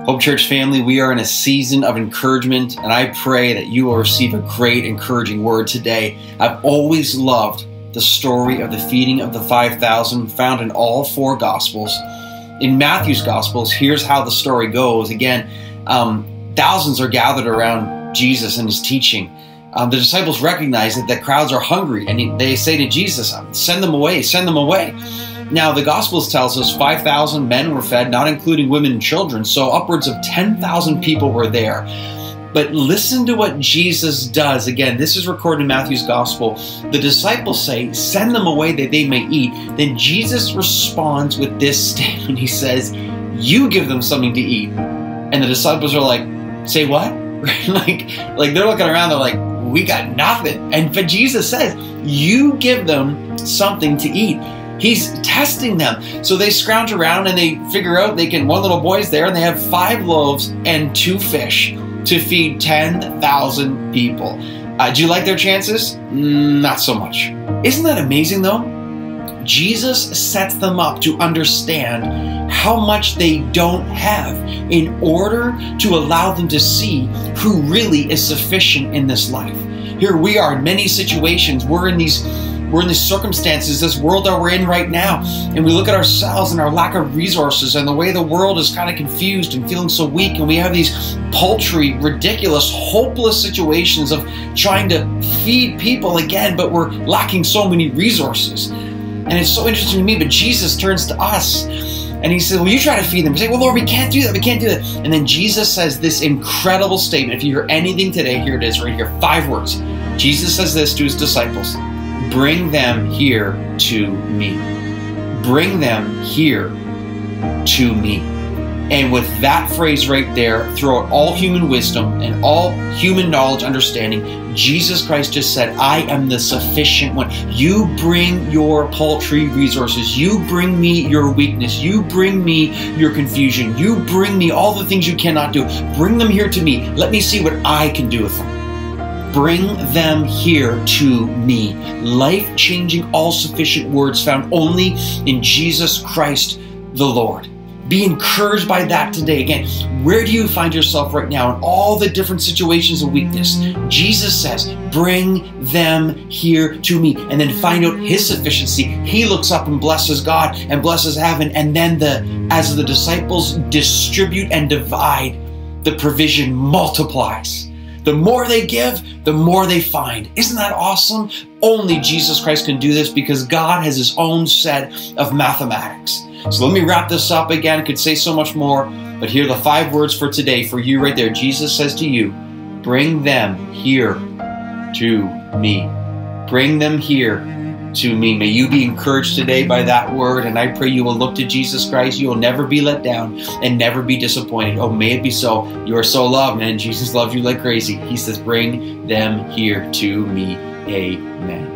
Hope Church family, we are in a season of encouragement, and I pray that you will receive a great encouraging word today. I've always loved the story of the feeding of the 5,000 found in all four Gospels. In Matthew's Gospels, here's how the story goes. Again, thousands are gathered around Jesus and his teaching. The disciples recognize that the crowds are hungry, and they say to Jesus, send them away, send them away. Now, the Gospels tells us 5,000 men were fed, not including women and children, so upwards of 10,000 people were there. But listen to what Jesus does. Again, this is recorded in Matthew's Gospel. The disciples say, send them away that they may eat. Then Jesus responds with this statement. He says, you give them something to eat. And the disciples are like, say what? like they're looking around, they're like, we got nothing. But Jesus says, you give them something to eat. He's testing them. So they scrounge around and they figure out one little boy's there and they have 5 loaves and 2 fish to feed 10,000 people. Do you like their chances? Not so much. Isn't that amazing though? Jesus sets them up to understand how much they don't have in order to allow them to see who really is sufficient in this life. Here we are in many situations. We're in these circumstances, this world that we're in right now, and we look at ourselves and our lack of resources and the way the world is kind of confused and feeling so weak, and we have these paltry, ridiculous, hopeless situations of trying to feed people again, but we're lacking so many resources. And it's so interesting to me, but Jesus turns to us and he says, well, you try to feed them. We say, well, Lord, we can't do that. We can't do that. And then Jesus says this incredible statement. If you hear anything today, here it is right here. 5 words. Jesus says this to his disciples. Bring them here to me. Bring them here to me. And with that phrase right there, throughout all human wisdom and all human knowledge, understanding, Jesus Christ just said, I am the sufficient one. You bring your paltry resources. You bring me your weakness. You bring me your confusion. You bring me all the things you cannot do. Bring them here to me. Let me see what I can do with them. Bring them here to me. Life-changing, all-sufficient words found only in Jesus Christ the Lord. Be encouraged by that today. Again, where do you find yourself right now in all the different situations of weakness? Jesus says, bring them here to me. And then find out his sufficiency. He looks up and blesses God and blesses heaven. And then as the disciples distribute and divide, the provision multiplies. The more they give, the more they find. Isn't that awesome? Only Jesus Christ can do this because God has his own set of mathematics. So let me wrap this up again. I could say so much more, but here are the 5 words for today for you right there. Jesus says to you, bring them here to me. Bring them here to me. May you be encouraged today by that word, and I pray you will look to Jesus Christ. You will never be let down and never be disappointed. Oh, may it be so. You are so loved, man. Jesus loves you like crazy. He says, bring them here to me. Amen.